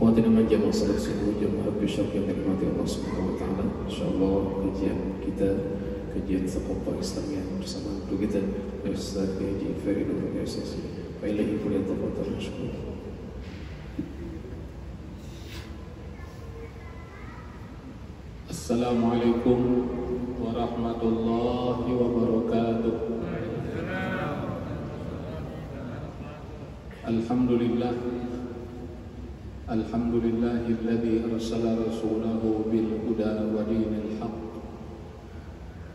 Akhwatina majama seleksi jamaah besar yang dirahmati Allah Subhanahu wa taala. Insyaallah kajian kita kajian Thaqafah Islamiyah bersama guru kita Ustaz Haji Faridul Yassasi. Wa ilaihi falyatafadhal mashkur. Assalamualaikum warahmatullahi wabarakatuh. Alhamdulillah. Alhamdulillahilladzi arsala rasulahu bil huda wa dinil haqq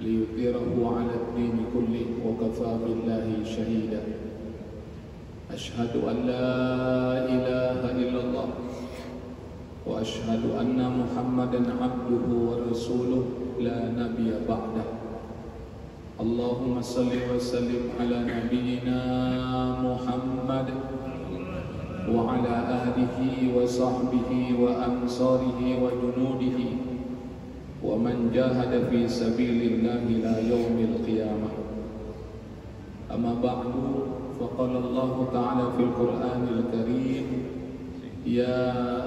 liyudhhirahu 'ala ad-din kullihi wa kafaa billahi shahida. Ashhadu an la ilaha illallah wa ashhadu anna Muhammadan 'abduhu wa rasuluhu la nabiyya ba'dah. Allahumma salli wa sallim ala nabiyyina Muhammad wa ala alihi wa sahbihi wa ansarihi wa junudihi wa man jahada fi sabilillahi ila yaumil qiyamah. Amma ba'du, faqala Allah ta'ala fil Qur'anil Karim, ya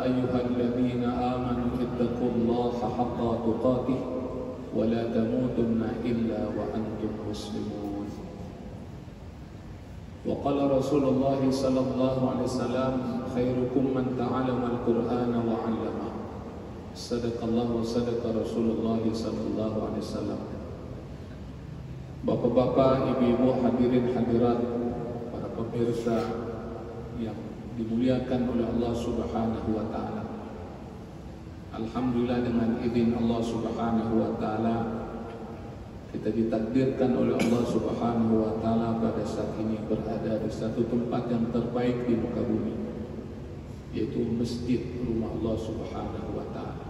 ayyuhalladzina amanu ittaqullaha haqqa tuqatih wa la tamutunna illa wa antum muslimun. Wa qala Rasulullah sallallahu alaihi wasallam, khairukum man ta'allama al-Qur'ana wa 'allama. Sadaqallahu wa sadaqa Rasulullah sallallahu alaihi wasallam. Bapak-bapak, ibu-ibu, hadirin hadirat, para pemirsa yang dimuliakan oleh Allah Subhanahu wa taala. Alhamdulillah, dengan izin Allah Subhanahu wa taala kita ditakdirkan oleh Allah Subhanahu wa taala pada saat ini berada di satu tempat yang terbaik di muka bumi, yaitu masjid rumah Allah Subhanahu wa taala.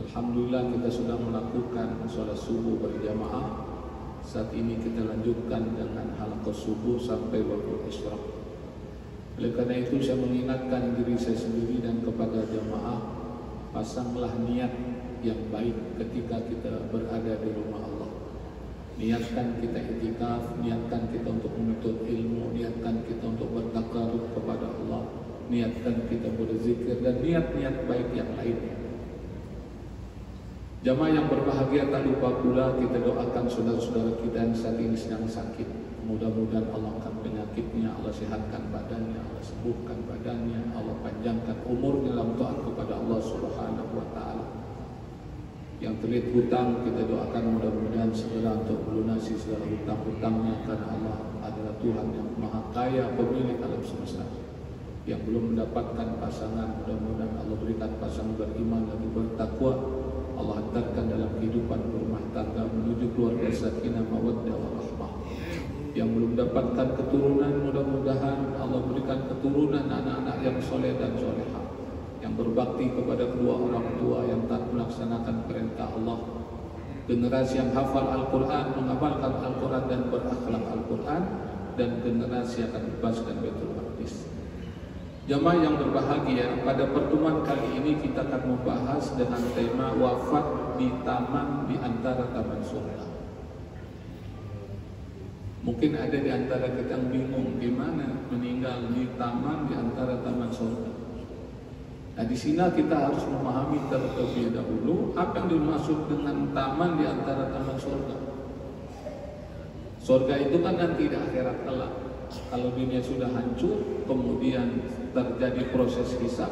Alhamdulillah, kita sudah melakukan salat subuh berjamaah. Saat ini kita lanjutkan dengan halaqah subuh sampai waktu isyraq. Oleh karena itu saya mengingatkan diri saya sendiri dan kepada jamaah, pasanglah niat yang baik ketika kita berada di rumah Allah. Niatkan kita i'tikaf, niatkan kita untuk menuntut ilmu, niatkan kita untuk bertakarub kepada Allah, niatkan kita berzikir, dan niat-niat baik yang lainnya. Jamaah yang berbahagia, tak lupa pula kita doakan saudara-saudara kita yang saat ini sedang sakit. Mudah-mudahan Allah angkat penyakitnya, Allah sehatkan badannya, Allah sembuhkan badannya, Allah panjangkan umurnya dalam taat kepada Allah Subhanahu wa taala. Yang terlilit hutang, kita doakan mudah-mudahan segera untuk melunasi segala hutang-hutangnya, karena Allah adalah Tuhan yang Maha Kaya, pemilik alam semesta. Yang belum mendapatkan pasangan, mudah-mudahan Allah berikan pasangan beriman dan bertakwa. Allah hantarkan dalam kehidupan berumah tangga menuju keluarga sakinah mawaddah warahmah. Yang belum mendapatkan keturunan, mudah-mudahan Allah berikan keturunan anak-anak yang soleh dan solehah, yang berbakti kepada kedua orang tua, yang taat melaksanakan perintah Allah, generasi yang hafal Al-Quran, mengamalkan Al-Quran dan berakhlak Al-Quran, dan generasi yang akan bebaskan Baitul Maqdis. Jamaah yang berbahagia, pada pertemuan kali ini kita akan membahas dengan tema wafat di taman di antara taman surga. Mungkin ada di antara kita yang bingung gimana meninggal di taman di antara taman surga. Nah, di sini kita harus memahami terlebih dahulu apa yang dimaksud dengan taman di antara taman surga. Surga itu kan nanti di akhirat kelak. Kalau dunia sudah hancur, kemudian terjadi proses hisab,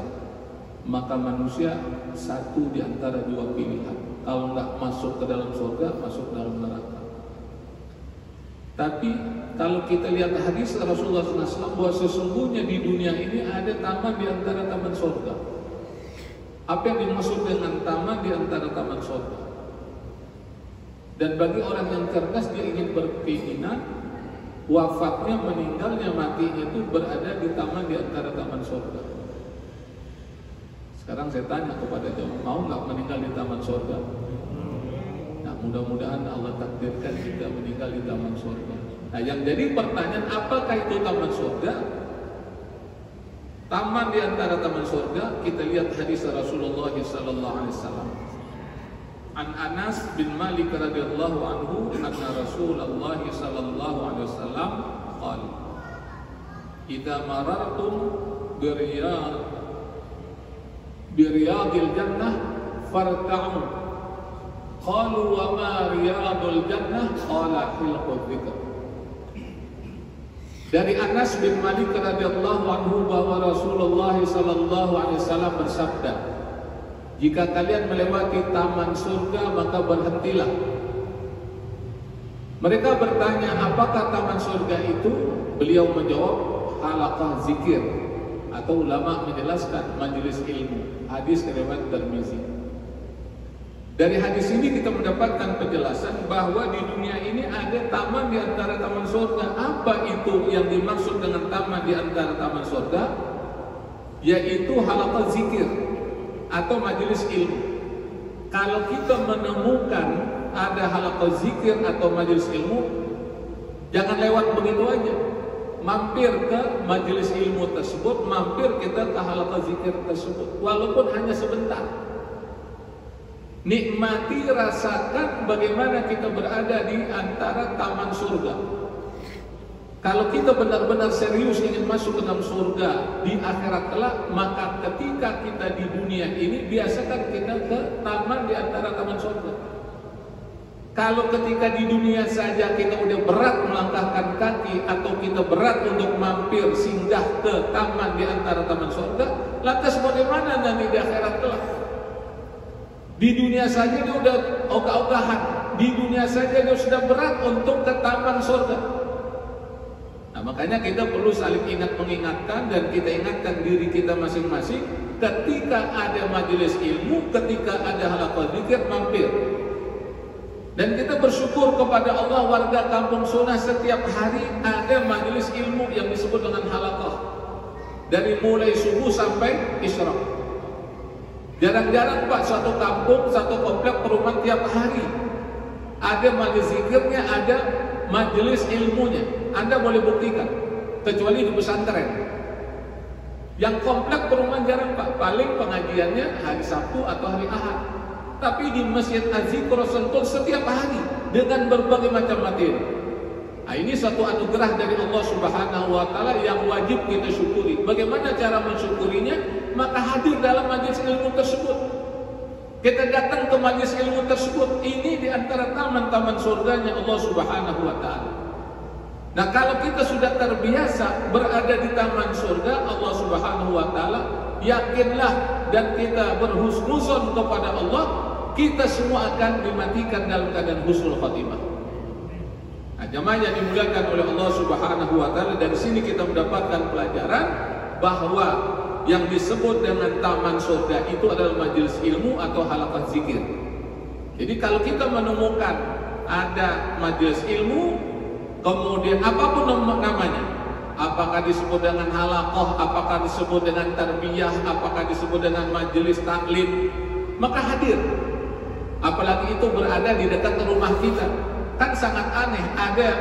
maka manusia satu di antara dua pilihan. Kalau nggak masuk ke dalam surga, masuk dalam neraka. Tapi kalau kita lihat hadis Rasulullah SAW bahwa sesungguhnya di dunia ini ada taman di antara taman surga. Apa yang dimaksud dengan taman di antara taman surga? Dan bagi orang yang cerdas, dia ingin berkeinginan wafatnya, meninggalnya, matinya itu berada di taman di antara taman surga. Sekarang saya tanya kepada jemaah, mau nggak meninggal di taman surga? Nah, mudah-mudahan Allah takdirkan kita meninggal di taman surga. Nah, yang jadi pertanyaan, apakah itu taman surga? Taman di antara taman surga, kita lihat hadis Rasulullah sallallahu alaihi wasallam. An Anas bin Malik radhiyallahu anhu anna Rasulullah sallallahu alaihi wasallam qala idza marartum biriyad riyadil jannah farta'u. Qalu wa ma riyadul jannah? Qala hilqul dzikr. Dari Anas bin Malik radhiyallahu anhu bahwa Rasulullah sallallahu alaihi wasallam bersabda, jika kalian melewati taman surga maka berhentilah. Mereka bertanya, apakah taman surga itu? Beliau menjawab, halaqah zikir, atau ulama menjelaskan majelis ilmu. Hadis riwayat Tirmizi. Dari hadis ini kita mendapatkan penjelasan bahwa di dunia ini ada taman di antara taman surga. Apa itu yang dimaksud dengan taman di antara taman surga? Yaitu halaqah zikir atau majelis ilmu. Kalau kita menemukan ada halaqah zikir atau majelis ilmu, jangan lewat begitu aja. Mampir ke majelis ilmu tersebut, mampir kita ke halaqah zikir tersebut, walaupun hanya sebentar. Nikmati, rasakan bagaimana kita berada di antara taman surga. Kalau kita benar-benar serius ingin masuk ke dalam surga di akhirat kelak, maka ketika kita di dunia ini, biasakan kita ke taman di antara taman surga. Kalau ketika di dunia saja kita udah berat melangkahkan kaki, atau kita berat untuk mampir singgah ke taman di antara taman surga, lantas bagaimana nanti di akhirat kelak? Di dunia saja dia udah ogah-ogahan, di dunia saja dia sudah berat untuk ke taman surga. Nah, makanya kita perlu saling mengingatkan, dan kita ingatkan diri kita masing-masing. Ketika ada majelis ilmu, ketika ada halaqah zikir, mampir. Dan kita bersyukur kepada Allah, warga Kampung Sunnah setiap hari ada majelis ilmu yang disebut dengan halaqah, dari mulai subuh sampai isyraq. Jarang-jarang Pak, satu kampung, satu komplek perumahan tiap hari ada majelis zikirnya, ada majelis ilmunya. Anda boleh buktikan, kecuali di pesantren. Yang komplek perumahan jarang Pak, paling pengajiannya hari Sabtu atau hari Ahad. Tapi di Masjid Az-Zikr Sentul setiap hari dengan berbagai macam materi. Nah, ini satu anugerah dari Allah Subhanahu wa Ta'ala yang wajib kita syukuri. Bagaimana cara mensyukurinya? Maka hadir dalam majelis ilmu tersebut. Kita datang ke majelis ilmu tersebut. Ini di antara taman-taman surganya Allah Subhanahu wa Ta'ala. Nah, kalau kita sudah terbiasa berada di taman surga Allah Subhanahu wa Ta'ala, yakinlah dan kita berhusnuzon kepada Allah, kita semua akan dimatikan dalam keadaan husnul khatimah. Nah, jemaah yang dimuliakan oleh Allah Subhanahu wa Ta'ala, dari sini kita mendapatkan pelajaran bahwa yang disebut dengan taman surga itu adalah majelis ilmu atau halaqah zikir. Jadi kalau kita menemukan ada majelis ilmu, kemudian apapun namanya, apakah disebut dengan halaqah, apakah disebut dengan tarbiyah, apakah disebut dengan majelis taklim, maka hadir. Apalagi itu berada di dekat rumah kita. Kan sangat aneh, ada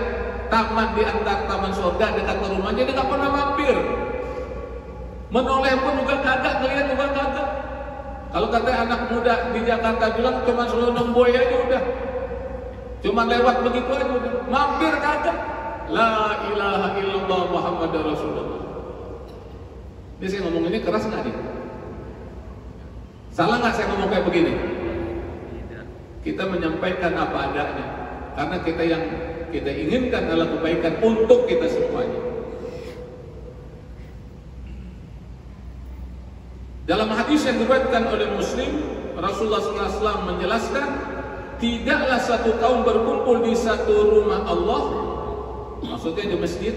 taman di antara taman surga dekat rumahnya, dia nggak pernah mampir. Menoleh pun juga kagak, ngeliat juga kagak. Kalau kata anak muda di Jakarta bilang, cuma suruh nemboy aja udah, cuma lewat begitu aja udah, mampir kagak. La ilaha illallah Muhammadur Rasulullah. Ini saya ngomong ini keras nggak nih? Salah nggak saya ngomong kayak begini? Kita menyampaikan apa adanya, karena kita yang kita inginkan adalah kebaikan untuk kita semuanya. Dalam hadis yang diriwayatkan oleh Muslim, Rasulullah SAW menjelaskan, tidaklah satu kaum berkumpul di satu rumah Allah, maksudnya di masjid,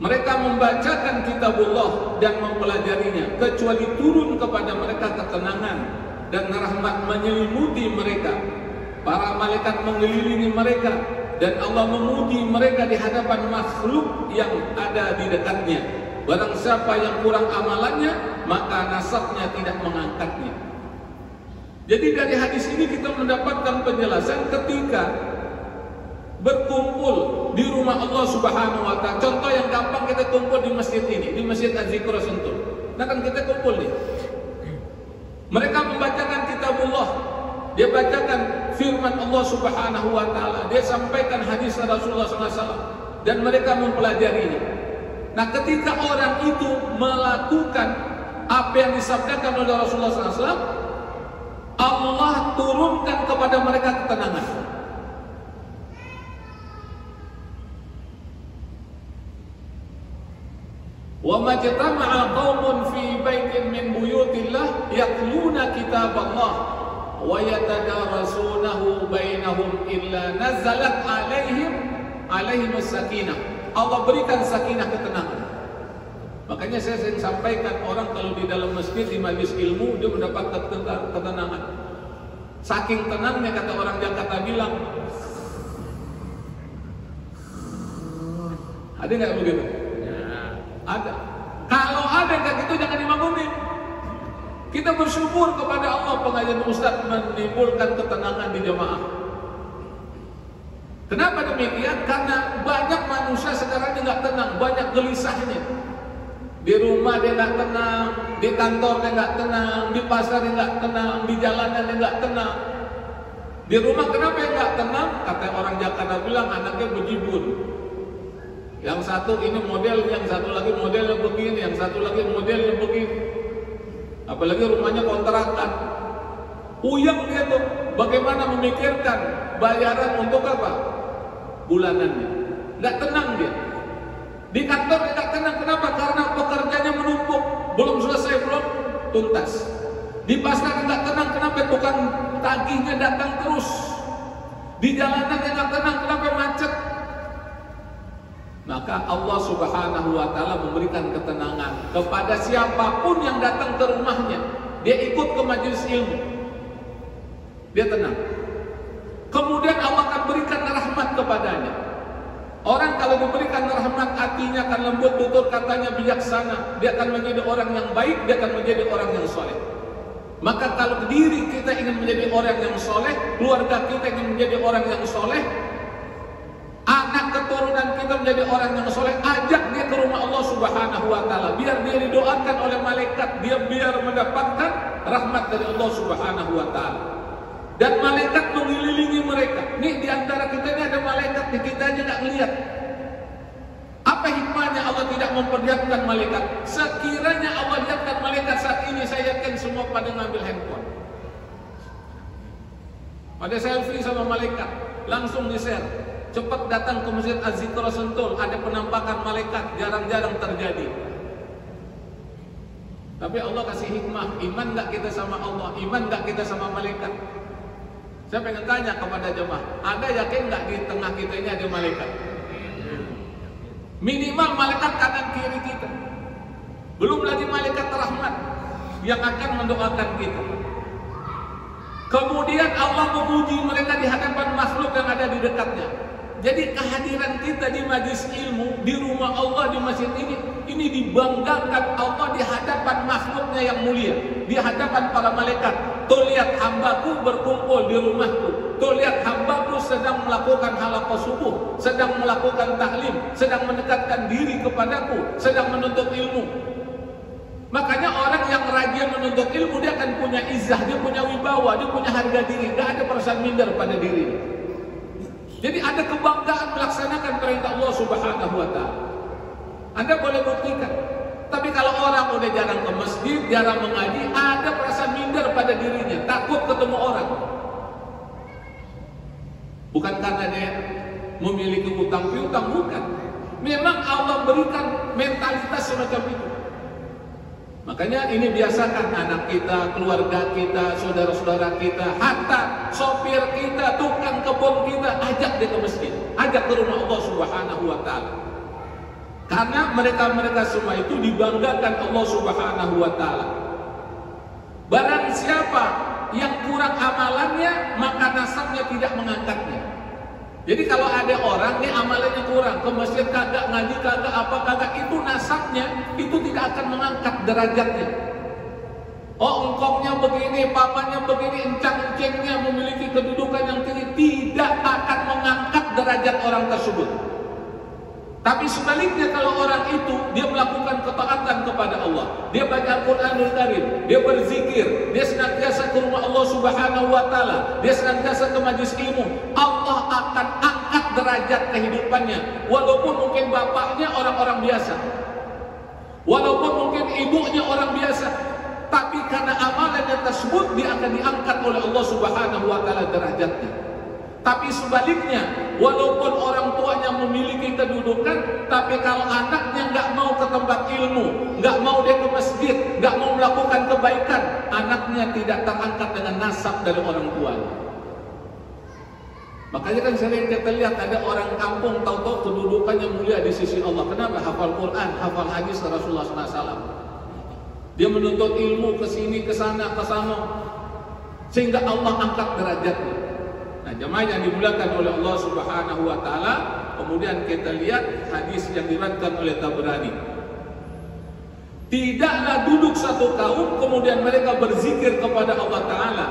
mereka membacakan kitabullah dan mempelajarinya, kecuali turun kepada mereka ketenangan dan rahmat menyelimuti mereka. Para malaikat mengelilingi mereka, dan Allah memuji mereka di hadapan makhluk yang ada di dekatnya. Barang siapa yang kurang amalannya, maka nasabnya tidak mengangkatnya. Jadi dari hadis ini kita mendapatkan penjelasan ketika berkumpul di rumah Allah Subhanahu wa Ta'ala. Contoh yang gampang, kita kumpul di masjid ini, di Masjid Az-Zikr Sentul. Nah kan kita kumpul nih. Mereka membacakan kitabullah, dia bacakan firman Allah Subhanahu wa Ta'ala, dia sampaikan hadis Rasulullah SAW, dan mereka mempelajarinya. Nah, ketika orang itu melakukan apa yang disabdakan oleh Rasulullah SAW, Allah turunkan kepada mereka ketenangan. Wa majtama'a qaumun fi baitin min buyutillah yatluna kitaballah wa yatadarasunahu bainahum illa nazalat alaihimus sakinah. Allah berikan sakinah, ketenangan. Makanya saya sering sampaikan, orang kalau di dalam masjid, di majelis ilmu, dia mendapat ketenangan. Saking tenangnya, kata orang Jakarta bilang, ada nggak begitu? Ya. Ada. Kalau ada yang kayak gitu, jangan dibangunin. Kita bersyukur kepada Allah, pengajian Ustaz menimbulkan ketenangan di jemaah. Kenapa demikian? Karena banyak manusia sekarang ini nggak tenang, banyak gelisahnya. Di rumah dia nggak tenang, di kantor dia nggak tenang, di pasar dia nggak tenang, di jalanan dia nggak tenang. Di rumah kenapa dia nggak tenang? Kata orang Jakarta bilang, anaknya bejibun. Yang satu ini model, yang satu lagi modelnya begini, yang satu lagi modelnya begini. Apalagi rumahnya kontrakan. Puyeng dia tuh, bagaimana memikirkan bayaran untuk apa? Bulanannya. Nggak tenang dia. Di kantor dia nggak tenang, kenapa? Karena pekerjaannya menumpuk, belum selesai, belum tuntas. Di pasar dia nggak tenang, kenapa? Tukang tagihnya datang terus. Di jalanan dia nggak tenang, kenapa? Macet. Maka Allah Subhanahu wa Ta'ala memberikan ketenangan kepada siapapun yang datang ke rumahnya. Dia ikut ke majelis ilmu, dia tenang. Kemudian Allah akan berikan rahmat kepadanya. Orang kalau diberikan rahmat, hatinya akan lembut, tutur katanya bijaksana. Dia akan menjadi orang yang baik, dia akan menjadi orang yang soleh. Maka kalau diri kita ingin menjadi orang yang soleh, keluarga kita ingin menjadi orang yang soleh, anak keturunan kita menjadi orang yang soleh, ajak dia ke rumah Allah Subhanahu wa Ta'ala, biar dia didoakan oleh malaikat, dia biar mendapatkan rahmat dari Allah Subhanahu wa Ta'ala. Dan malaikat mengelilingi mereka. Nih di antara kita ini ada malaikat, nih kita aja nggak ngelihat. Apa hikmahnya Allah tidak memperlihatkan malaikat? Sekiranya Allah lihatkan malaikat saat ini, saya yakin semua pada ngambil handphone, pada selfie sama malaikat, langsung di-share. Cepat datang ke Masjid Az-Zikra Sentul, ada penampakan malaikat, jarang-jarang terjadi. Tapi Allah kasih hikmah, iman nggak kita sama Allah, iman nggak kita sama malaikat? Saya pengen tanya kepada jemaah, ada yakin nggak di tengah kita ini ada malaikat? Minimal malaikat kanan kiri kita. Belum lagi malaikat rahmat yang akan mendoakan kita. Kemudian Allah memuji mereka di hadapan makhluk yang ada di dekatnya. Jadi kehadiran kita di majelis ilmu, di rumah Allah, di masjid ini dibanggakan Allah di hadapan makhluknya yang mulia, di hadapan para malaikat. Tuh lihat hambaku berkumpul di rumahku. Tuh lihat hambaku sedang melakukan halaqah subuh, sedang melakukan tahlim, sedang mendekatkan diri kepadaku, sedang menuntut ilmu. Makanya orang yang rajin menuntut ilmu, dia akan punya izzah, dia punya wibawa, dia punya harga diri, gak ada perasaan minder pada diri. Jadi ada kebanggaan melaksanakan perintah Allah Subhanahu wa Ta'ala. Anda boleh buktikan. Tapi kalau orang udah jarang ke masjid, jarang mengaji, ada perasaan minder pada dirinya, takut ketemu orang. Bukan karena dia memiliki utang piutang, bukan. Memang Allah berikan mentalitas semacam itu. Makanya ini biasakan anak kita, keluarga kita, saudara-saudara kita, hatta sopir kita, tukang kebun kita, ajak dia ke masjid, ajak ke rumah Allah Subhanahu wa Ta'ala. Karena mereka-mereka semua itu dibanggakan Allah Subhanahu wa Ta'ala. Barang siapa yang kurang amalannya, maka nasabnya tidak mengangkatnya. Jadi kalau ada orang nih amalannya kurang, ke masjid kagak, ngaji kagak, apa kagak, itu nasabnya itu tidak akan mengangkat derajatnya. Oh, engkongnya begini, papanya begini, encang-encingnya memiliki kedudukan yang tinggi, tidak akan mengangkat derajat orang tersebut. Tapi sebaliknya, kalau orang itu dia melakukan ketaatan kepada Allah, dia baca Al-Quranul Karim, dia berzikir, dia senantiasa ke rumah Allah Subhanahu wa Ta'ala, dia senantiasa ke majlis ilmu, Allah akan angkat derajat kehidupannya. Walaupun mungkin bapaknya orang-orang biasa, Walaupun mungkin ibunya orang biasa, tapi karena amalannya tersebut dia akan diangkat oleh Allah Subhanahu wa taala derajatnya. Tapi sebaliknya, walaupun orang tuanya memiliki kedudukan, tapi kalau anaknya nggak mau ke tempat ilmu, nggak mau dia ke masjid, nggak mau melakukan kebaikan, anaknya tidak terangkat dengan nasab dari orang tuanya. Makanya kan sering kita lihat ada orang kampung tahu-tahu kedudukannya mulia di sisi Allah. Kenapa? Hafal Quran, hafal hadis Rasulullah SAW. Dia menuntut ilmu ke sini, ke sana, sehingga Allah angkat derajatnya. Nah, jemaah yang dimuliakan oleh Allah Subhanahu wa taala, kemudian kita lihat hadis yang diriwayatkan oleh Tabrani. Tidaklah duduk satu kaum kemudian mereka berzikir kepada Allah taala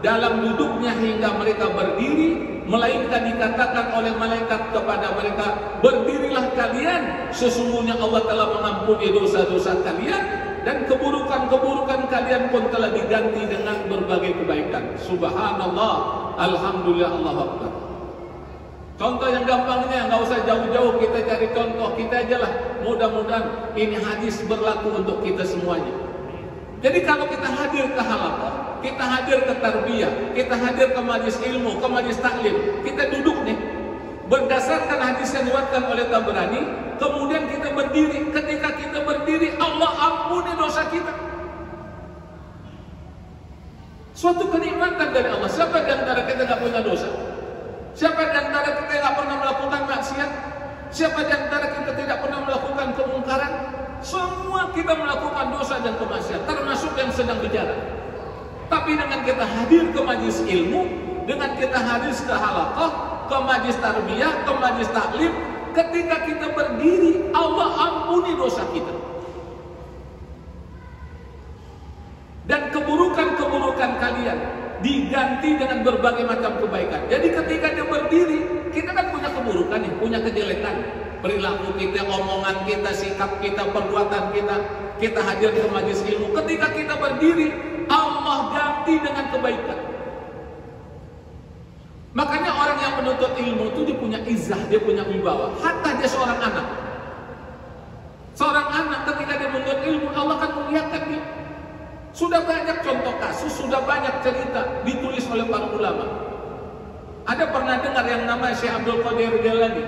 dalam duduknya hingga mereka berdiri, melainkan dikatakan oleh malaikat kepada mereka, berdirilah kalian, sesungguhnya Allah telah mengampuni dosa-dosa kalian dan keburukan-keburukan kalian pun telah diganti dengan berbagai kebaikan. Subhanallah, alhamdulillah, Allahu Akbar. Contoh yang gampangnya, nggak usah jauh-jauh kita cari contoh, kita aja lah. Mudah-mudahan ini hadis berlaku untuk kita semuanya. Jadi kalau kita hadir ke halaqah, kita hadir ke tarbiyah, kita hadir ke majlis ilmu, ke majlis taklim, kita duduk nih, berdasarkan hadis yang diriwayatkan oleh Tabrani, kemudian kita berdiri. Ketika kita berdiri, Allah ampuni dosa kita. Suatu kenikmatan dari Allah. Siapa di antara kita nggak punya dosa? Siapa di antara kita nggak pernah melakukan maksiat? Siapa di antara kita tidak pernah melakukan kemungkaran? Semua kita melakukan dosa dan kemaksiatan, termasuk yang sedang bicara. Tapi dengan kita hadir ke majlis ilmu, dengan kita hadir ke halaqah, ke majlis tarbiyah, ke majlis taklim, ketika kita berdiri, Allah ampuni dosa kita. Dan keburukan-keburukan kalian diganti dengan berbagai macam kebaikan. Jadi ketika dia berdiri, kita kan punya keburukan nih, punya kejelekan. Perilaku kita, omongan kita, sikap kita, perbuatan kita. Kita hadir ke majlis ilmu. Ketika kita berdiri, Allah ganti dengan kebaikan. Makanya orang yang menuntut ilmu itu dia punya izah, dia punya wibawa. Hatta dia seorang anak. Seorang anak ketika dia menuntut ilmu, Allah akan memuliakan dia. Sudah banyak contoh kasus, sudah banyak cerita ditulis oleh para ulama. Ada pernah dengar yang namanya Syekh Abdul Qadir Jailani?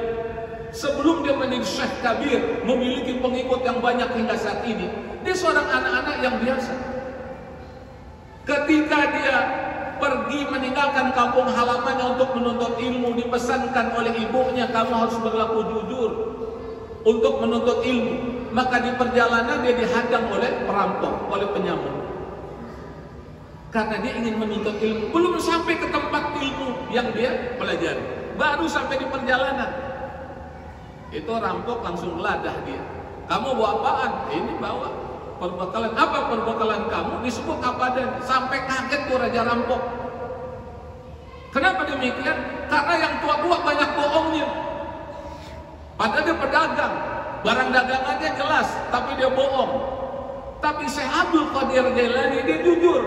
Sebelum dia menjadi Syekh Kabir, memiliki pengikut yang banyak hingga saat ini, dia seorang anak-anak yang biasa. Ketika dia pergi meninggalkan kampung halamannya untuk menuntut ilmu, dipesankan oleh ibunya, kamu harus berlaku jujur untuk menuntut ilmu. Maka di perjalanan dia dihadang oleh perampok, oleh penyamuk. Karena dia ingin menuntut ilmu, belum sampai ke tempat ilmu yang dia pelajari, baru sampai di perjalanan. Itu rampok langsung geladah dia. Kamu bawa apaan? Ini bawa perbekalan. Apa perbekalan kamu? Disebut apa dan sampai kaget tuh raja rampok. Kenapa demikian? Karena yang tua-tua banyak bohongnya. Padahal dia pedagang, barang dagangannya jelas, tapi dia bohong. Tapi Syekh Abdul Qadir Jailani dia jujur.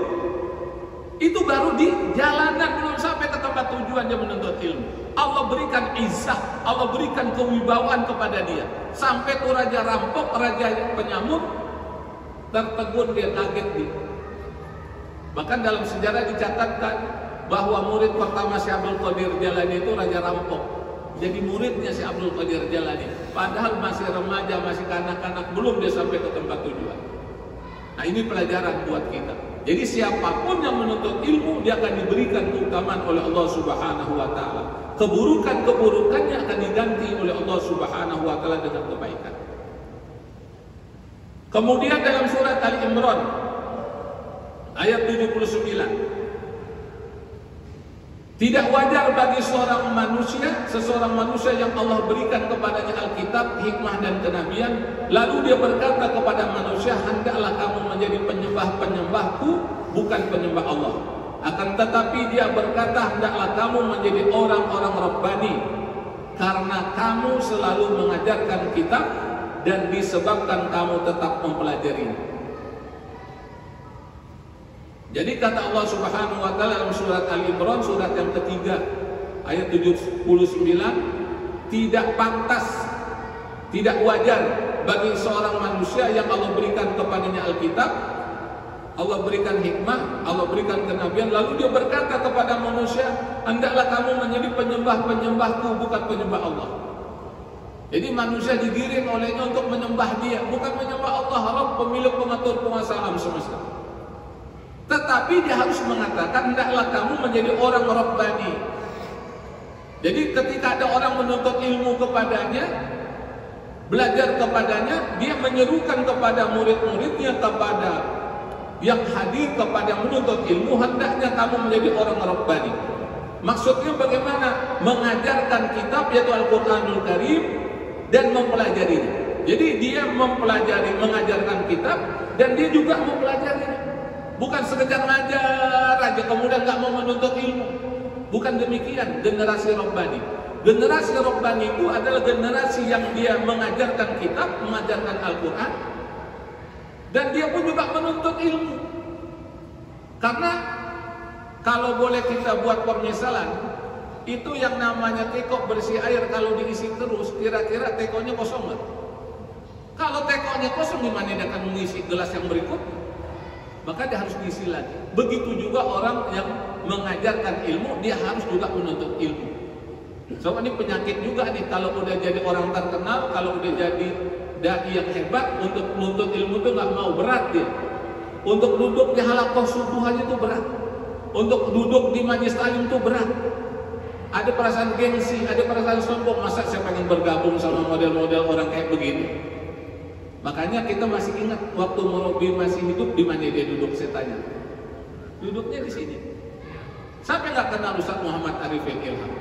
Itu baru di jalanan, belum sampai ke tempat tujuan dia menuntut ilmu. Allah berikan izzah, Allah berikan kewibawaan kepada dia. Sampai tuh raja rampok, raja penyamuk tertegun, dia kaget dia. Bahkan dalam sejarah dicatatkan bahwa murid pertama Syekh Abdul Qadir Jailani itu raja rampok. Jadi muridnya Syekh Abdul Qadir Jailani. Padahal masih remaja, masih kanak-kanak, belum dia sampai ke tempat tujuan. Nah, ini pelajaran buat kita. Jadi siapapun yang menuntut ilmu, dia akan diberikan keutamaan oleh Allah Subhanahu wa taala. Keburukan-keburukannya akan diganti oleh Allah Subhanahu wa taala dengan kebaikan. Kemudian dalam surat Ali Imran ayat 79, tidak wajar bagi seseorang manusia yang Allah berikan kepadanya Alkitab, hikmah dan kenabian, lalu dia berkata kepada manusia, hendaklah kamu menjadi penyembah-penyembahku, bukan penyembah Allah. Akan tetapi dia berkata, hendaklah kamu menjadi orang-orang Rabbani, karena kamu selalu mengajarkan kitab dan disebabkan kamu tetap mempelajarinya. Jadi kata Allah Subhanahu wa taala dalam surat Ali Imran surat yang ketiga ayat 79, tidak pantas, tidak wajar bagi seorang manusia yang Allah berikan kepadanya Alkitab, Allah berikan hikmah, Allah berikan kenabian, lalu dia berkata kepada manusia, hendaklah kamu menjadi penyembah-penyembahku, bukan penyembah Allah. Jadi manusia digiring olehnya untuk menyembah dia, bukan menyembah Allah, Rabb, pemilik, pengatur, penguasa alam semesta. Tetapi dia harus mengatakan, hendaklah kamu menjadi orang Rabbani. Jadi ketika ada orang menuntut ilmu kepadanya, belajar kepadanya, dia menyerukan kepada murid-muridnya, kepada yang hadir, kepada menuntut ilmu, hendaknya kamu menjadi orang Rabbani. Maksudnya bagaimana? Mengajarkan kitab, yaitu Al-Quranul Karim, dan mempelajarinya. Jadi dia mempelajari, mengajarkan kitab, dan dia juga mempelajarinya. Bukan sekedar ngajar aja kemudian nggak mau menuntut ilmu. Bukan demikian generasi Rabbani. Generasi Rabbani itu adalah generasi yang dia mengajarkan kitab, mengajarkan Al-Quran, dan dia pun juga menuntut ilmu. Karena kalau boleh kita buat permisalan, itu yang namanya teko berisi air, kalau diisi terus, kira-kira tekonya kosong nggak? Kalau tekonya kosong, gimana dia akan mengisi gelas yang berikutnya? Maka dia harus diisi lagi. Begitu juga orang yang mengajarkan ilmu, dia harus juga menuntut ilmu. So ini penyakit juga nih, kalau udah jadi orang terkenal, kalau udah jadi dai yang hebat, untuk menuntut ilmu itu nggak mau, berat dia. Untuk duduk di halaqah subuh aja itu berat. Untuk duduk di majlis taklim itu berat. Ada perasaan gengsi, ada perasaan sombong, masa saya pengen bergabung sama model-model orang kayak begini. Makanya kita masih ingat waktu Murabi masih hidup, di mana dia duduk, saya tanya. Duduknya di sini. Sampai nggak kenal Ustaz Muhammad Arifin Ilham.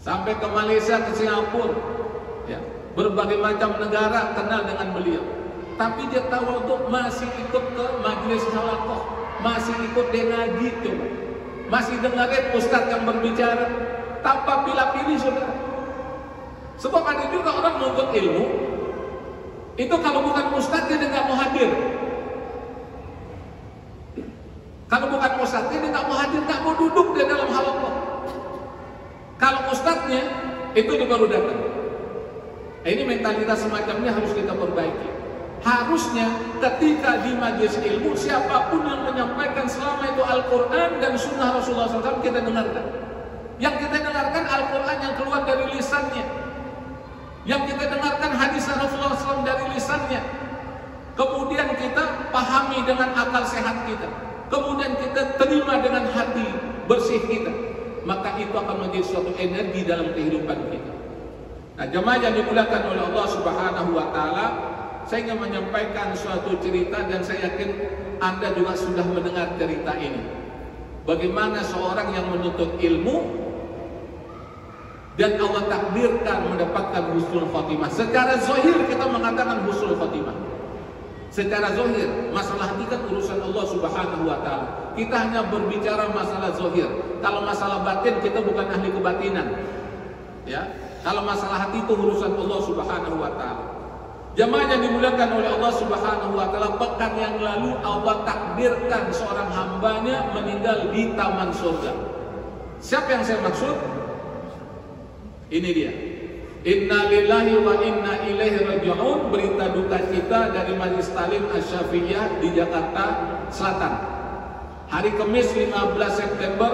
Sampai ke Malaysia, ke Singapura, ya, berbagai macam negara kenal dengan beliau. Tapi dia tahu untuk masih ikut ke majelis halaqah, masih ikut dia ngaji tuh, masih dengerin ustaz yang berbicara tanpa pilih-pilih, saudara. Sebab ada juga orang menuntut ilmu, itu kalau bukan ustaz dia nggak mau hadir. Kalau bukan ustaz dia nggak mau hadir, nggak mau duduk di dalam halaqah. Kalau ustadznya itu dia baru datang. Ini mentalitas semacamnya harus kita perbaiki. Harusnya ketika di majelis ilmu, siapapun yang menyampaikan selama itu Al-Quran dan Sunnah Rasulullah SAW kita dengarkan. Yang kita dengarkan Al-Quran yang keluar dari lisannya, yang kita dengarkan hadis Rasulullah SAW dari lisannya. Kemudian kita pahami dengan akal sehat kita, kemudian kita terima dengan hati bersih kita, maka itu akan menjadi suatu energi dalam kehidupan kita. Nah, jemaah yang dimuliakan oleh Allah Subhanahu wa taala, saya ingin menyampaikan suatu cerita dan saya yakin Anda juga sudah mendengar cerita ini. Bagaimana seorang yang menuntut ilmu dan Allah takdirkan mendapatkan husnul khotimah. Secara zahir kita mengatakan husnul khotimah. Secara zahir, masalah hati kan urusan Allah Subhanahu wa taala. Kita hanya berbicara masalah zahir. Kalau masalah batin kita bukan ahli kebatinan. Ya. Kalau masalah hati itu urusan Allah Subhanahu wa taala. Jemaah yang dimuliakan oleh Allah Subhanahu wa taala, pekan yang lalu Allah takdirkan seorang hambanya meninggal di taman surga. Siapa yang saya maksud? Ini dia. Inna lillahi wa inna ilaihi raji'un. Berita duka kita dari Majelis Taklim Asy-Syafi'iyah di Jakarta Selatan. Hari Kamis 15 September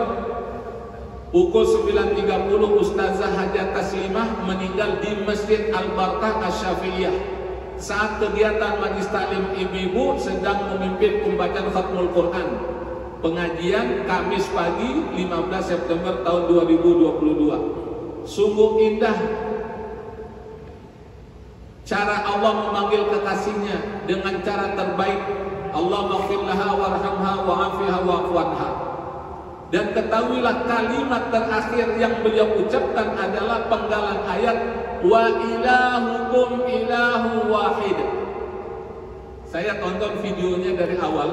pukul 9.30 Ustazah Hajat Taslimah meninggal di Masjid Al-Barkah Asy-Syafi'iyah saat kegiatan Majelis Taklim ibu-ibu sedang memimpin pembacaan Khatmul Quran. Pengajian Kamis pagi 15 September tahun 2022. Sungguh indah cara Allah memanggil kekasihnya dengan cara terbaik. Allah maghfir laha warhamha wa'afiha wa'fuanha. Dan ketahuilah kalimat terakhir yang beliau ucapkan adalah penggalan ayat wa ilahukum ilahu wahid. Saya tonton videonya dari awal.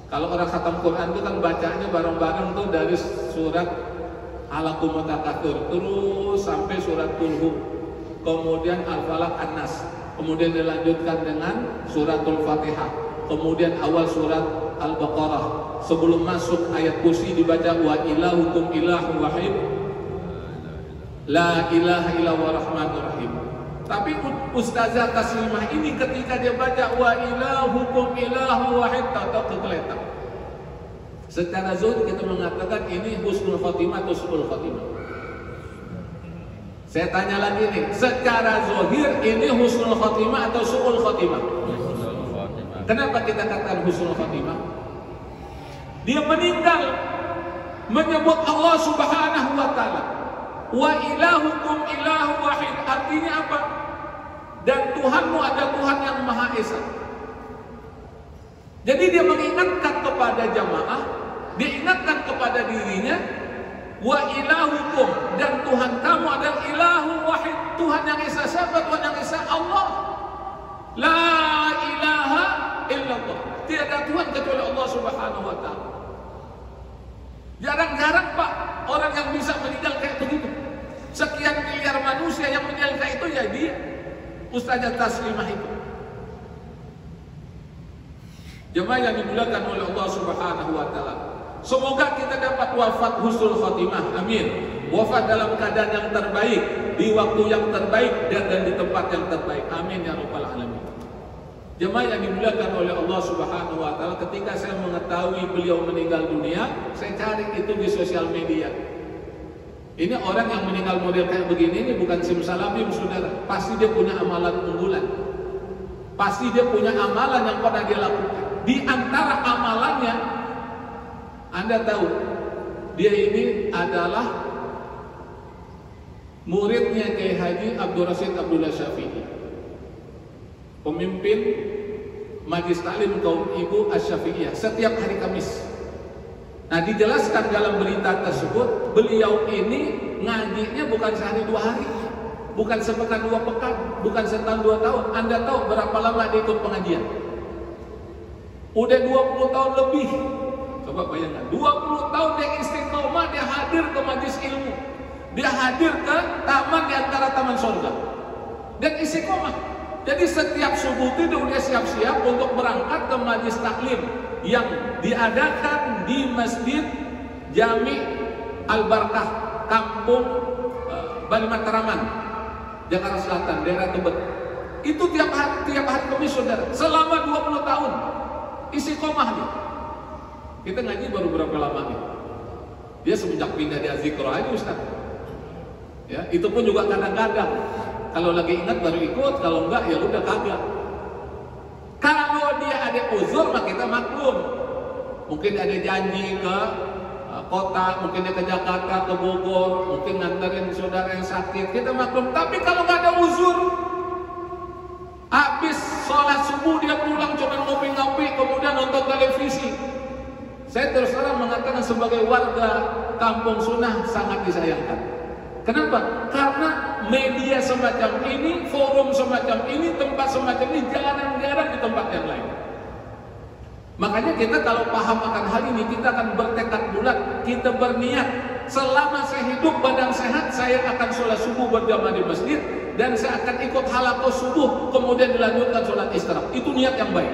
Kalau orang khatam Quran itu kan bacanya bareng-bareng tuh dari surat Al-Alaqum Takatsur terus sampai surat Tulhu, kemudian Al-Falaq An-Nas, kemudian dilanjutkan dengan suratul Fatihah, kemudian awal surat Al-Baqarah. Sebelum masuk ayat kursi dibaca wa ilahukum ilahu wahid la ilaha illa huwa rahmanur rahim. Tapi Ustazah Taslimah ini ketika dia baca wa ilahukum ilahu wahid, tak kegeletak. Secara zahir kita mengatakan ini husnul khotimah atau su'ul khotimah. Saya tanya lagi nih, secara zahir ini husnul khotimah atau su'ul khotimah? Kenapa kita katakan husnul khotimah? Dia meninggal menyebut Allah Subhanahu wa ta'ala. Wa ilahukum ilahu wahid, artinya apa? Dan Tuhanmu ada Tuhan yang Maha Esa. Jadi dia mengingatkan kepada jamaah, dia ingatkan kepada dirinya, wa ilahukum, dan Tuhan kamu adalah ilahu wahid, Tuhan yang Esa. Siapa Tuhan yang Esa? Allah. La ilaha illallah, tiada Tuhan kecuali Allah Subhanahu wa ta'ala. Jarang-jarang Pak orang yang bisa meninggal kayak begitu. Sekian miliar manusia yang meninggal kayak itu, jadi Ustazah Taslimah itu. Jemaah yang dimuliakan oleh Allah Subhanahu wa ta'ala, semoga kita dapat wafat husnul khotimah, amin. Wafat dalam keadaan yang terbaik, di waktu yang terbaik, dan di tempat yang terbaik, amin ya rabbal alamin. Jemaah yang dimuliakan oleh Allah Subhanahu wa ta'ala, ketika saya mengetahui beliau meninggal dunia, saya cari itu di sosial media. Ini orang yang meninggal model kayak begini, ini bukan simsalabim saudara. Pasti dia punya amalan unggulan. Pasti dia punya amalan yang pernah dia lakukan. Di antara amalannya, Anda tahu, dia ini adalah muridnya Kiai Haji Abdul Rasyid Abdullah Syafi'i, pemimpin Majelis Taklim Kaum Ibu Asy-Syafi'iyah setiap hari Kamis. Nah, dijelaskan dalam berita tersebut, beliau ini ngajinya bukan sehari 2 hari, bukan sepekan 2 pekan, bukan setahun 2 tahun. Anda tahu berapa lama dia ikut pengajian? Udah 20 tahun lebih. Coba bayangkan, 20 tahun dia istiqomah, dia hadir ke majelis ilmu, dia hadir ke taman di antara taman surga, dan istiqomah. Jadi setiap subuh itu dia siap-siap untuk berangkat ke majelis taklim yang diadakan di Masjid Jami Al-Barkah, Kampung Bali Matraman, Jakarta Selatan, daerah Tebet. Itu tiap hari Kamis saudara, selama 20 tahun istiqomah dia. Kita ngaji baru berapa lama nih? Dia semenjak pindah di Azikro aja Ustaz. Ya, itu pun juga kadang-kadang kalau lagi ingat baru ikut, kalau enggak ya udah kagak. Kalau dia ada uzur mah kita maklum. Mungkin ada janji ke kota, mungkin dia ke Jakarta, ke Bogor, mungkin nganterin saudara yang sakit, kita maklum. Tapi kalau nggak ada uzur, habis sholat subuh dia pulang cuma ngopi-ngopi, kemudian nonton televisi. Saya terus terang mengatakan sebagai warga Kampung Sunnah sangat disayangkan. Kenapa? Karena media semacam ini, forum semacam ini, tempat semacam ini jarang-jarang di tempat yang lain. Makanya kita kalau paham akan hal ini, kita akan bertekad bulat, kita berniat, selama saya hidup badan sehat, saya akan sholat subuh berjamaah di masjid, dan saya akan ikut halaqah subuh, kemudian dilanjutkan sholat istirahat. Itu niat yang baik.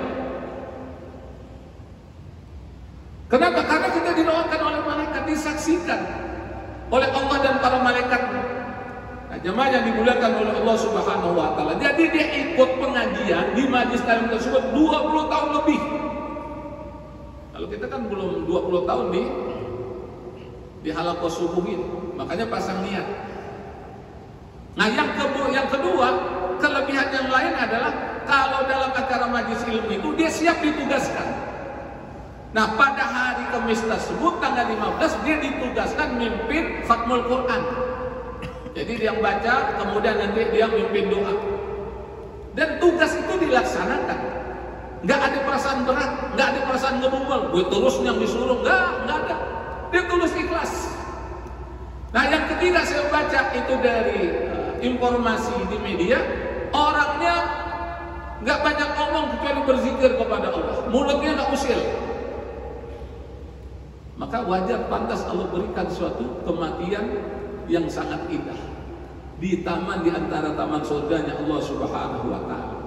Kenapa? Karena kita didoakan oleh malaikat, disaksikan oleh Allah dan para malaikat. Nah, jemaah yang dimuliakan oleh Allah Subhanahu wa ta'ala, jadi dia ikut pengajian di majelis taklim tersebut 20 tahun lebih. Kalau kita kan belum 20 tahun di halaqah subuh ini, makanya pasang niat. Nah, yang kedua, kelebihan yang lain adalah kalau dalam acara majelis ilmu itu dia siap ditugaskan. Nah, pada hari Kamis tersebut tanggal 15 dia ditugaskan mimpin khatmul Quran. Jadi dia yang baca, kemudian nanti dia mimpin doa. Dan tugas itu dilaksanakan. Nggak ada perasaan berat, nggak ada perasaan ngebubel. Gue terus yang disuruh, nggak ada. Dia tulus ikhlas. Nah, yang ketiga saya baca itu dari informasi di media, orangnya nggak banyak ngomong kecuali berzikir kepada Allah. Mulutnya nggak usil. Maka wajar pantas Allah berikan suatu kematian yang sangat indah di taman di antara taman surganya Allah Subhanahu wa ta'ala.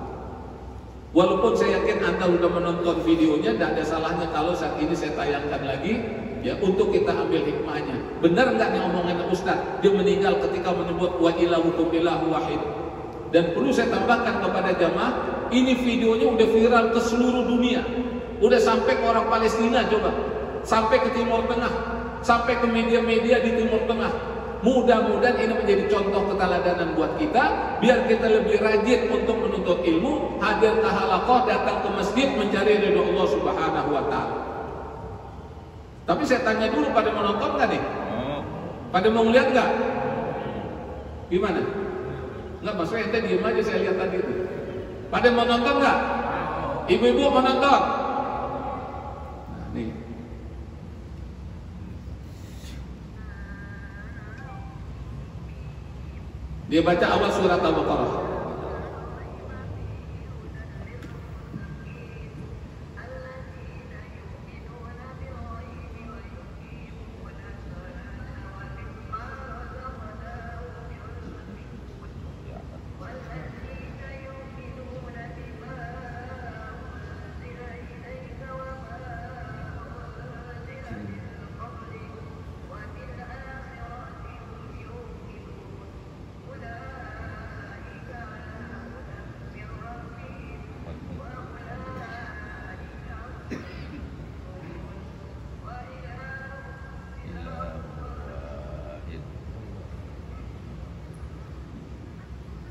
Walaupun saya yakin Anda sudah menonton videonya, tidak ada salahnya kalau saat ini saya tayangkan lagi ya, untuk kita ambil hikmahnya. Benar nggak nih omongan Ustaz? Dia meninggal ketika menyebut wa ilahukum ilahu wahid, Dan perlu saya tambahkan kepada jamaah, ini videonya udah viral ke seluruh dunia. Udah sampai ke orang Palestina, coba. Sampai ke Timur Tengah, sampai ke media-media di Timur Tengah. Mudah-mudahan ini menjadi contoh keteladanan buat kita, biar kita lebih rajin untuk menuntut ilmu, hadir ke halaqah, datang ke masjid, mencari ridho Allah Subhanahu wa Ta'ala. Tapi saya tanya dulu, pada mau nonton nggak nih? Pada mau ngeliat nggak? Gimana? Nggak, maksudnya ente diem aja, saya lihat tadi itu. Pada mau nonton nggak? Ibu-ibu mau nonton? Nah, nih. Dia baca awal surat Al-Baqarah.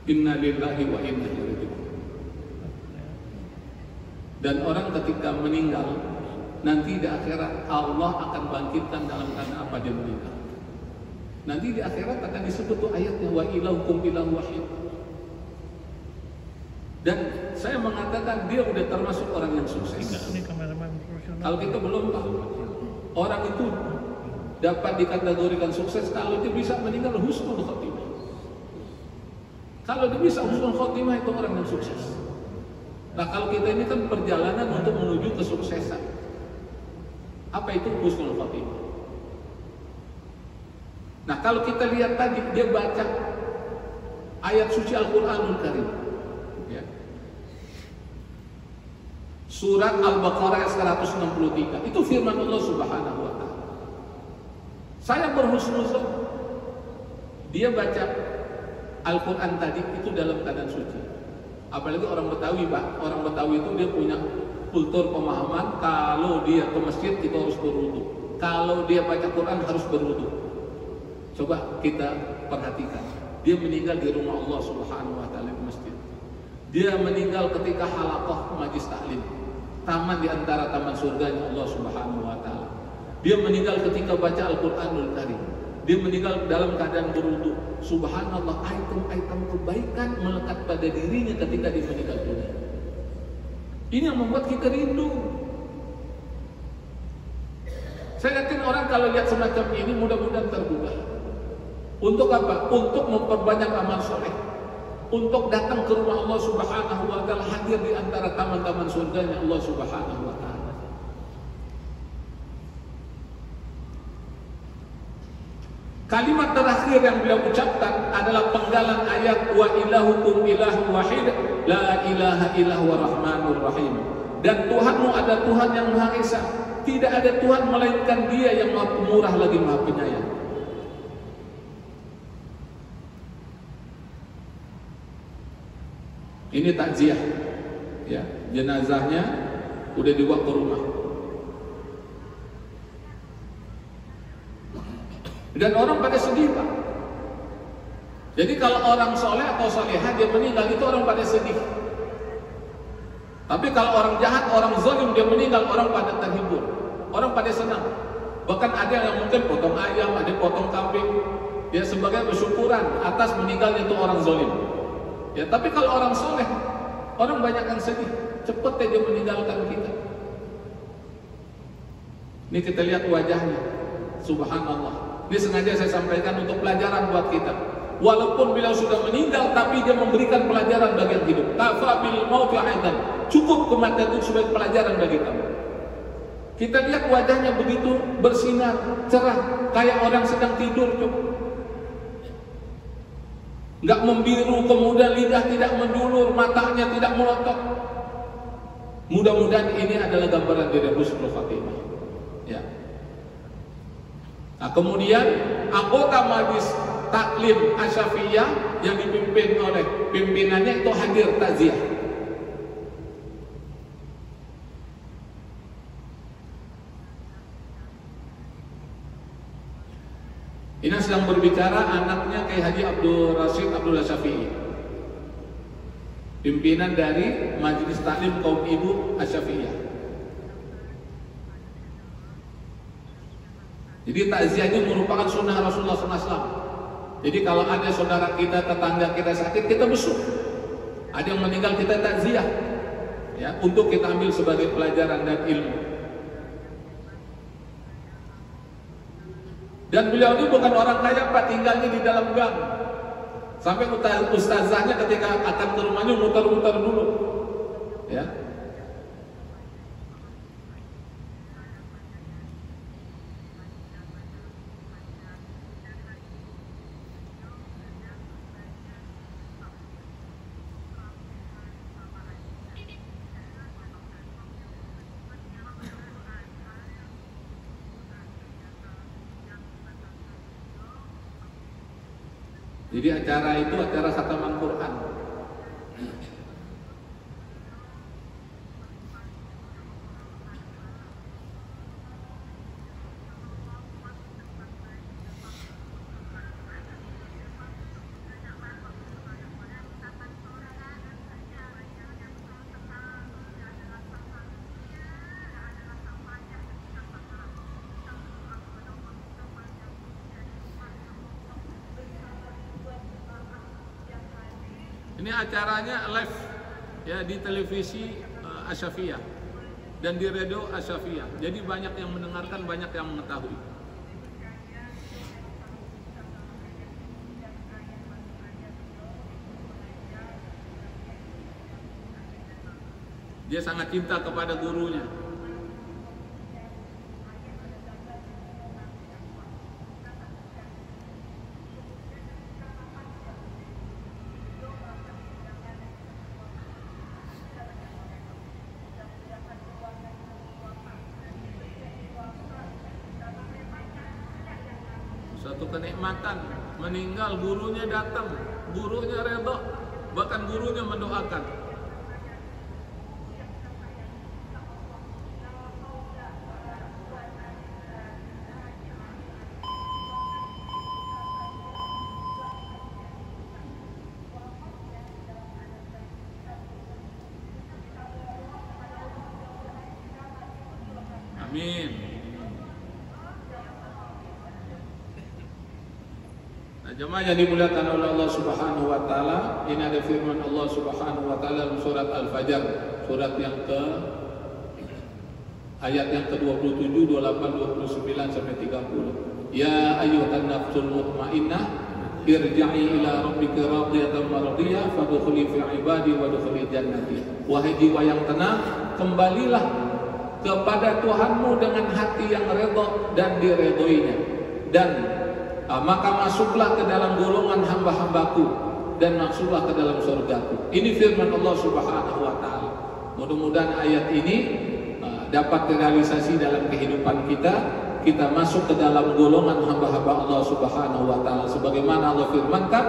Inna lillahi wa inna ilaihi raji'un. Dan orang ketika meninggal, nanti di akhirat Allah akan bangkitkan dalam keadaan apa dia meninggal. Nanti di akhirat akan disebut tuh ayatnya, wa ilahukum ilahu wahid. Dan saya mengatakan dia udah termasuk orang yang sukses. Kalau kita belum tahu, orang itu dapat dikategorikan sukses kalau dia bisa meninggal husnul khotimah. Kalau dia bisa husnul khotimah, itu orang yang sukses. Nah, kalau kita ini kan perjalanan untuk menuju kesuksesan. Apa itu husnul khotimah? Nah, kalau kita lihat tadi, dia baca ayat suci Al-Quranul Karim, ya. Surat Al-Baqarah 163, itu firman Allah Subhanahu wa Ta'ala. Saya berhusnuzon, dia baca Al-Quran tadi itu dalam keadaan suci. Apalagi orang Betawi, Pak. Orang Betawi itu dia punya kultur pemahaman, kalau dia ke masjid itu harus berwudu. Kalau dia baca Quran harus berwudu. Coba kita perhatikan. Dia meninggal di rumah Allah Subhanahu wa Ta'ala di masjid. Dia meninggal ketika halaqah majlis taklim, taman di antara taman surganya Allah Subhanahu wa Ta'ala. Dia meninggal ketika baca Al-Quranul Karim. Dia meninggal dalam keadaan berwudu. Subhanallah, item-item kebaikan melekat pada dirinya ketika dia meninggal dunia. Ini yang membuat kita rindu. Saya yakin orang kalau lihat semacam ini mudah-mudahan tergugah. Untuk apa? Untuk memperbanyak amal soleh. Untuk datang ke rumah Allah Subhanahu wa Ta'ala, hadir di antara taman-taman surganya Allah Subhanahu wa Ta'ala. Kalimat terakhir yang beliau ucapkan adalah penggalan ayat wa ilahukum ilahu wahid la ilaha illahu rahmanur rahim. Dan Tuhanmu ada Tuhan yang Maha Esa, tidak ada Tuhan melainkan Dia yang Maha Pemurah lagi Maha Penyayang. Ini takziah, ya, jenazahnya udah dibawa ke rumah. Dan orang pada sedih, Pak. Jadi kalau orang soleh atau solehah dia meninggal, itu orang pada sedih. Tapi kalau orang jahat, orang zalim dia meninggal, orang pada terhibur, orang pada senang. Bahkan ada yang mungkin potong ayam, ada potong kambing, ya sebagai bersyukuran atas meninggalnya itu orang zalim. Ya, tapi kalau orang soleh, orang banyak yang sedih, cepat dia meninggalkan kita. Ini kita lihat wajahnya, subhanallah. Ini sengaja saya sampaikan untuk pelajaran buat kita. Walaupun beliau sudah meninggal, tapi dia memberikan pelajaran bagi yang hidup. Kafa bil mauti aidan. Cukup kematian itu sebagai pelajaran bagi kamu. Kita lihat wajahnya begitu bersinar, cerah, kayak orang sedang tidur, coba. Nggak membiru, kemudian lidah tidak mendulur, matanya tidak melotot. Mudah-mudahan ini adalah gambaran dari husnul khatimah. Ya. Nah, kemudian anggota majlis taklim Asyafiyah yang dipimpin oleh pimpinannya itu hadir takziah. Ini sedang berbicara anaknya Kiai Haji Abdul Rashid Abdullah Syafi'i, pimpinan dari Majelis Taklim Kaum Ibu Asyafiyah. Jadi takziah ini merupakan sunnah Rasulullah SAW. Jadi kalau ada saudara kita, tetangga kita sakit, kita besuk. Ada yang meninggal, kita takziah, ya, untuk kita ambil sebagai pelajaran dan ilmu. Dan beliau ini bukan orang kaya Pak, tinggalnya di dalam gang. Sampai ustazahnya ketika akan ke rumahnya muter-muter dulu, ya. Jadi acara itu acara khataman Quran. Ini acaranya live, ya, di televisi Asyafiyah dan di radio Asyafiyah. Jadi banyak yang mendengarkan, banyak yang mengetahui. Dia sangat cinta kepada gurunya. Suatu kenikmatan, meninggal gurunya datang, gurunya redha, bahkan gurunya mendoakan. Amin. Jemaah yang dimuliakan oleh Allah Subhanahu wa taala, ini ada firman Allah Subhanahu wa taala dalam surat Al-Fajr, surat yang ayat yang ke-27, 28, 29 sampai 30. Ya ayyuhan nafsul mutmainnah irji'i ila rabbika radiyatan mardiyah fadkhuli fi ibadi wadkhuli jannati. Wahai jiwa yang tenang, kembalilah kepada Tuhanmu dengan hati yang redha dan diredhoinya, dan maka masuklah ke dalam golongan hamba-hambaku dan masuklah ke dalam surgaku. Ini firman Allah Subhanahu wa taala. Mudah-mudahan ayat ini dapat terrealisasi dalam kehidupan kita. Kita masuk ke dalam golongan hamba-hamba Allah Subhanahu wa taala sebagaimana Allah firmankan,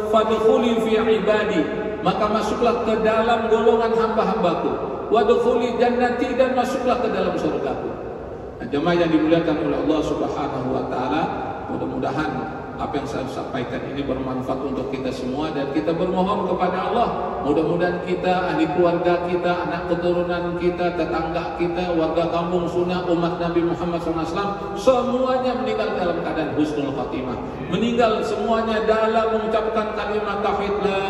fadkhuli fi ibadi, maka masuklah ke dalam golongan hamba-hambaku, wadkhuli jannati, dan masuklah ke dalam surgaku. Nah, jemaah yang dimuliakan oleh Allah Subhanahu wa taala, mudah-mudahan apa yang saya sampaikan ini bermanfaat untuk kita semua, dan kita bermohon kepada Allah, mudah-mudahan kita, ahli keluarga kita, anak keturunan kita, tetangga kita, warga kampung sunnah umat Nabi Muhammad SAW, semuanya meninggal dalam keadaan husnul khatimah, meninggal semuanya dalam mengucapkan kalimat tauhid la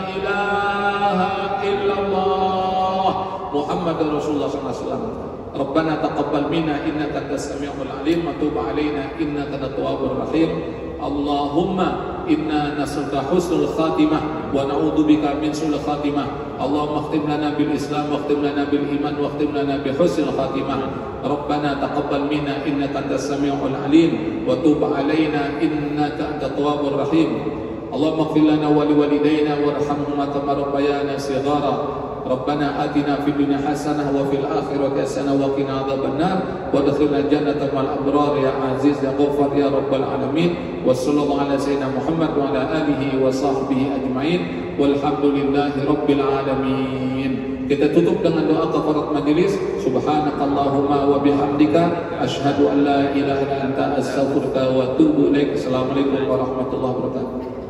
ilaha illallah Muhammadur Rasulullah SAW. Rabbana taqabbal minna innaka antas samiul alim wa tub alaina innaka antat tawwabur rahim. Allahumma inna nas'aluka husnul khatimah wa na'udzubika min su'il khatimah. Allahumma khtim lana bil Islam wa khtim lana bil iman wa khtim lana bi husnil khatimah. Rabbana taqabbal minna innaka antas samiul alim wa tub alaina innaka antat tawwabur rahim. Allahumma ighfir lana wa liwalidayna warhamhuma kama rabbayana shighara. Rabbana atina fid dunya hasanah wa fil akhirati hasanah wa qina adzabannar wa adkhilna jannata ma'al abrar ya aziz ya ghaffar ya rabbal alamin. Wa sallallahu ala sayyidina Muhammad wa ala alihi wa sahbihi ajma'in walhamdulillahi rabbil alamin. Kita tutup dengan doa kafarat majelis. Subhanakallahumma wa bihamdika asyhadu an la ilaha illa anta astaghfiruka wa atubu ilaik. Assalamualaikum warahmatullahi wabarakatuh.